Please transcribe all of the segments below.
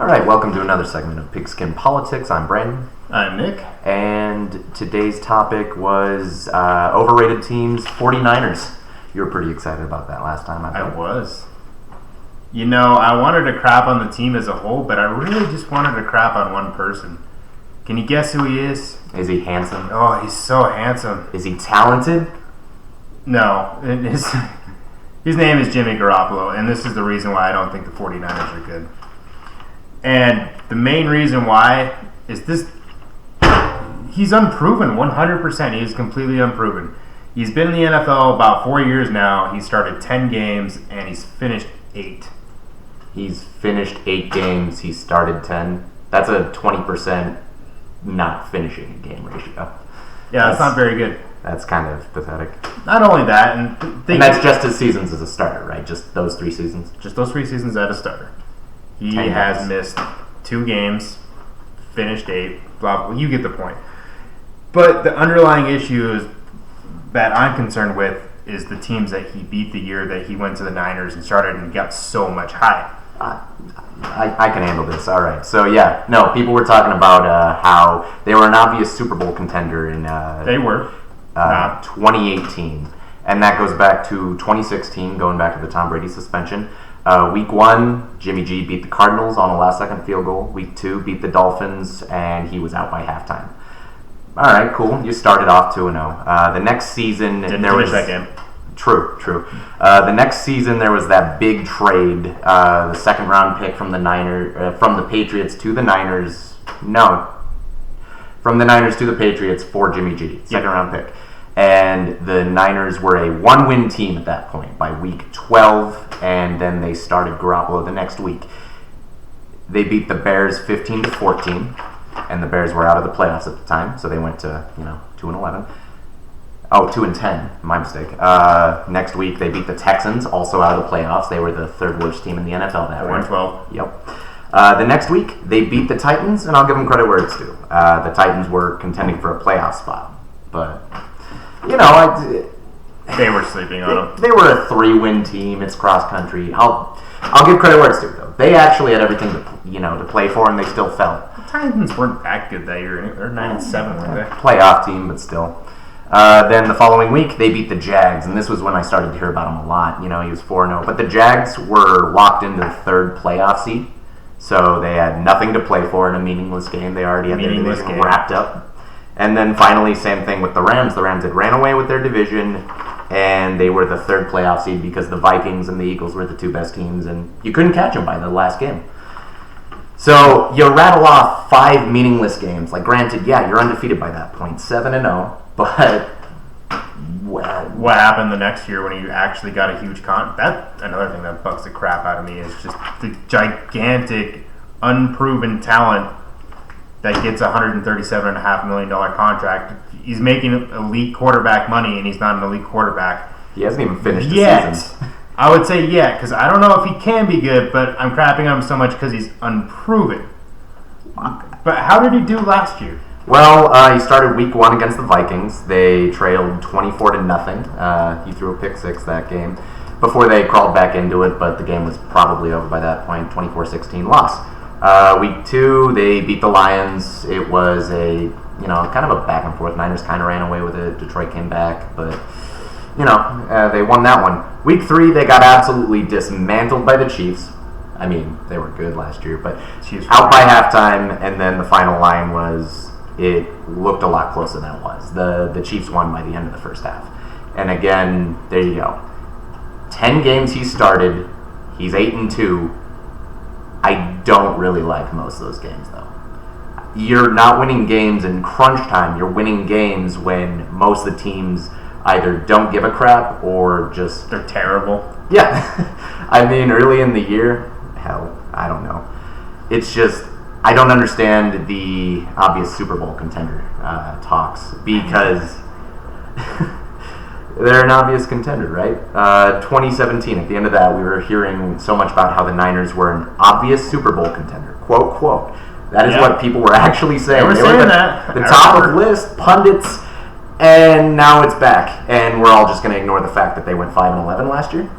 All right, welcome to another segment of Pigskin Politics. I'm Brandon. I'm Nick. And today's topic was overrated teams, 49ers. You were pretty excited about that last time, I think. I was. You know, I wanted to crap on the team as a whole, but I really just wanted to crap on one person. Can you guess who he is? Is he handsome? Oh, he's so handsome. Is he talented? No. His name is Jimmy Garoppolo, and this is the reason why I don't think the 49ers are good. And the main reason why is this. He's unproven, 100%. He is completely unproven. He's been in the NFL about 4 years now. He started 10 games, and he's finished 8. He's finished 8 games. He started 10. That's a 20% not finishing a game ratio. Yeah, that's not very good. That's kind of pathetic. Not only that, and that's just his seasons as a starter, right? Just those 3 seasons? Just those 3 seasons as a starter. He has missed 2 games, finished 8, blah, blah, you get the point. But the underlying issue that I'm concerned with is the teams that he beat the year that he went to the Niners and started and got so much hype. I can handle this. All right. So, yeah. No, people were talking about how they were an obvious Super Bowl contender in 2018. And that goes back to 2016, going back to the Tom Brady suspension. Week 1, Jimmy G beat the Cardinals on a last-second field goal. Week 2, beat the Dolphins, and he was out by halftime. All right, cool. You started off 2-0. The next season... Didn't finish that game. True. The next season, there was that big trade, the second-round pick from the Patriots to the Niners. No. From the Niners to the Patriots for Jimmy G. Second-round pick. And the Niners were a 1-win team at that point by week 12, and then they started Garoppolo the next week. They beat the Bears 15-14, and the Bears were out of the playoffs at the time, so they went to 2-11. Oh, 2-10, my mistake. Next week they beat the Texans, also out of the playoffs. They were the 3rd worst team in the NFL that year. 4-12. Yep. The next week they beat the Titans, and I'll give them credit where it's due. The Titans were contending for a playoff spot, but. They were sleeping on them. They were a 3-win team. It's cross country. I'll give credit where it's due, though. They actually had everything to play for, and they still fell. The Titans weren't that good that year. They're 9-7, weren't they? Playoff team, but still. Then the following week, they beat the Jags, and this was when I started to hear about him a lot. He was 4-0, but the Jags were locked into the 3rd playoff seed, so they had nothing to play for in a meaningless game. They already had their division wrapped up. And then finally, same thing with the Rams. The Rams had ran away with their division, and they were the 3rd playoff seed because the Vikings and the Eagles were the 2 best teams, and you couldn't catch them by the last game. So you rattle off 5 meaningless games. Like, granted, yeah, you're undefeated by that point, 7-0, but what happened the next year when you actually got a huge that's another thing that bugs the crap out of me is just the gigantic, unproven talent that gets a $137.5 million contract. He's making elite quarterback money, and he's not an elite quarterback. He hasn't even finished the season. I would say because I don't know if he can be good, but I'm crapping on him so much because he's unproven. But how did he do last year? Well, he started week 1 against the Vikings. They trailed 24-0. He threw a pick 6 that game before they crawled back into it, but the game was probably over by that point. 24-16 loss. Week 2, they beat the Lions. It was a kind of a back and forth. Niners kind of ran away with it. Detroit came back, but they won that one. Week 3, they got absolutely dismantled by the Chiefs. I mean, they were good last year, but Chiefs out by halftime, and then the final line was it looked a lot closer than it was. The Chiefs won by the end of the first half. And again, there you go. 10 games he started. He's 8-2. I don't really like most of those games, though. You're not winning games in crunch time. You're winning games when most of the teams either don't give a crap or just... They're terrible. Yeah. I mean, early in the year, hell, I don't know. It's just, I don't understand the obvious Super Bowl contender talks because... They're an obvious contender, right? 2017, at the end of that, we were hearing so much about how the Niners were an obvious Super Bowl contender. Quote, quote. That is what people were actually saying. They were saying that. The top of list, pundits, and now it's back. And we're all just going to ignore the fact that they went 5-11 last year?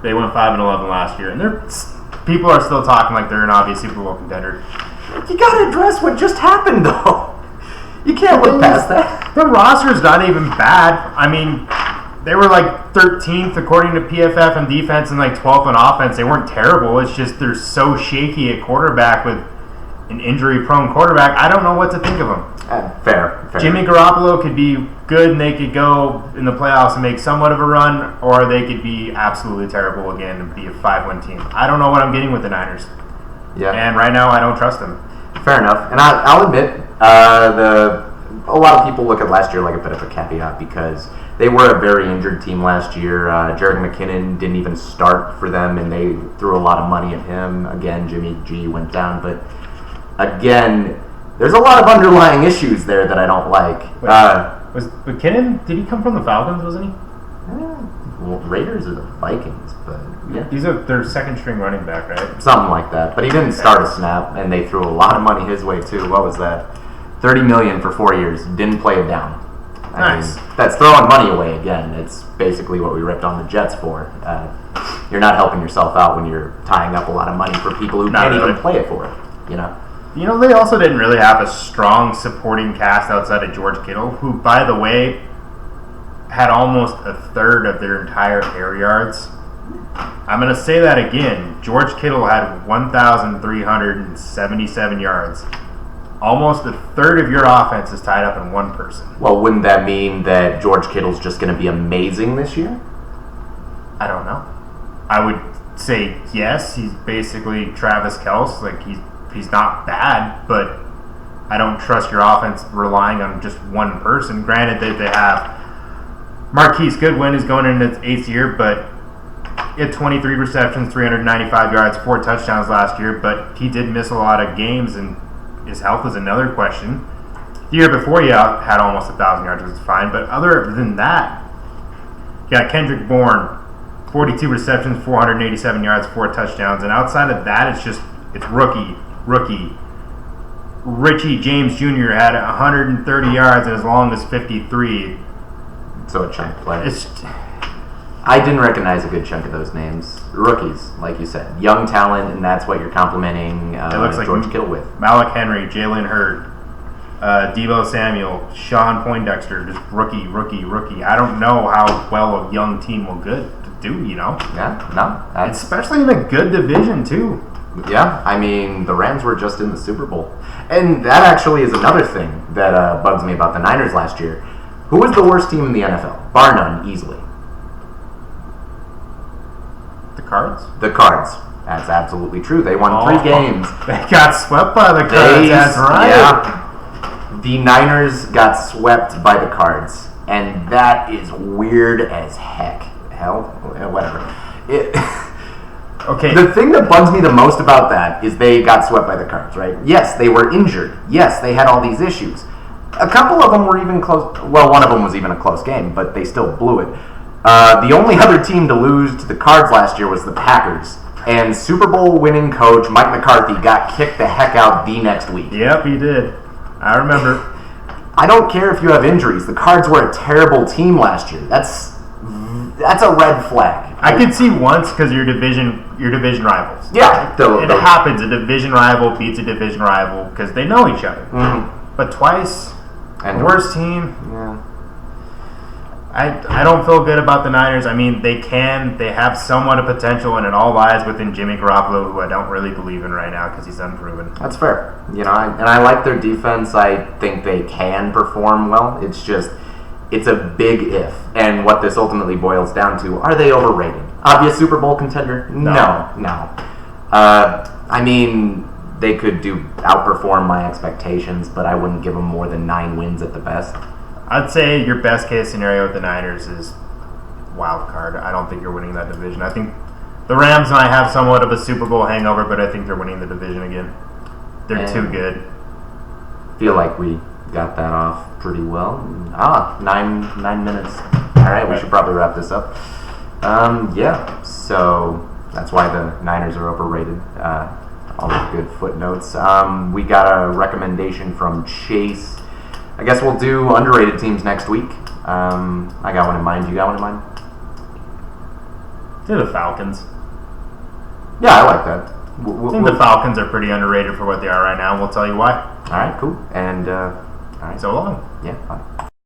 They went 5-11 last year, and people are still talking like they're an obvious Super Bowl contender. You gotta address what just happened, though. You can't look past that. Their roster's not even bad. I mean, they were like 13th according to PFF in defense and like 12th on offense. They weren't terrible. It's just they're so shaky at quarterback with an injury-prone quarterback. I don't know what to think of them. Fair. Jimmy Garoppolo could be good and they could go in the playoffs and make somewhat of a run, or they could be absolutely terrible again and be a 5-win team. I don't know what I'm getting with the Niners. Yeah. And right now I don't trust them. Fair enough. And I'll admit, a lot of people look at last year like a bit of a caveat because they were a very injured team last year. Jerick McKinnon didn't even start for them, and they threw a lot of money at him. Again, Jimmy G went down. But again, there's a lot of underlying issues there that I don't like. Was McKinnon, did he come from the Falcons, wasn't he? Well, Raiders are the Vikings, but yeah. He's their second string running back, right? Something like that. But he didn't start a snap, and they threw a lot of money his way, too. What was that? $30 million for 4 years. Didn't play it down. Nice. I mean, that's throwing money away again. It's basically what we ripped on the Jets for. You're not helping yourself out when you're tying up a lot of money for people who can't even play it for it, you know? You know, they also didn't really have a strong supporting cast outside of George Kittle, who, by the way, had almost a third of their entire air yards. I'm going to say that again. George Kittle had 1,377 yards. Almost a third of your offense is tied up in one person. Well, wouldn't that mean that George Kittle's just going to be amazing this year? I don't know. I would say yes. He's basically Travis Kelce. Like, he's not bad, but I don't trust your offense relying on just one person. Granted that they have Marquise Goodwin is going into his 8th year, but he had 23 receptions, 395 yards, 4 touchdowns last year, but he did miss a lot of games, and his health is another question. The year before, he had almost 1,000 yards, which is fine, but other than that, you got Kendrick Bourne, 42 receptions, 487 yards, 4 touchdowns, and outside of that, it's rookie. Richie James Jr. had 130 yards and as long as 53. So a chunk play. I didn't recognize a good chunk of those names. Rookies, like you said. Young talent, and that's what you're complimenting it looks like George Kittle with. Malik Henry, Jalen Hurd, Deebo Samuel, Sean Poindexter, just rookie. I don't know how well a young team will do, you know? Yeah, no. Especially in a good division, too. Yeah, I mean, the Rams were just in the Super Bowl. And that actually is another thing that bugs me about the Niners last year. Who was the worst team in the NFL? Bar none, easily. The Cards? The Cards. That's absolutely true. They won 3 games. They got swept by the Cards, that's right. Yeah. The Niners got swept by the Cards. And that is weird as heck. Hell, whatever. Okay. The thing that bugs me the most about that is they got swept by the Cards, right? Yes, they were injured. Yes, they had all these issues. A couple of them were even close. Well, one of them was even a close game, but they still blew it. The only other team to lose to the Cards last year was the Packers. And Super Bowl winning coach Mike McCarthy got kicked the heck out the next week. Yep, he did. I remember. I don't care if you have injuries. The Cards were a terrible team last year. That's a red flag. I could see once because your division rivals. Yeah. It happens. A division rival beats a division rival because they know each other. Mm-hmm. But twice, and the worst team. Yeah. I don't feel good about the Niners. I mean, they have somewhat of potential, and it all lies within Jimmy Garoppolo, who I don't really believe in right now because he's unproven. That's fair. You know, I like their defense. I think they can perform well. It's just, it's a big if. And what this ultimately boils down to, are they overrated? Obvious Super Bowl contender? No. I mean, they could outperform my expectations, but I wouldn't give them more than 9 wins at the best. I'd say your best case scenario with the Niners is wild card. I don't think you're winning that division. I think the Rams might have somewhat of a Super Bowl hangover, but I think they're winning the division again. They're too good. Feel like we got that off pretty well. 9 minutes. All right, we should probably wrap this up. Yeah, so that's why the Niners are overrated. All the good footnotes. We got a recommendation from Chase. I guess we'll do underrated teams next week. I got one in mind. You got one in mind? To the Falcons. Yeah, I like that. I think the Falcons are pretty underrated for what they are right now. We'll tell you why. All right, cool. And all right. So long. Yeah. Bye.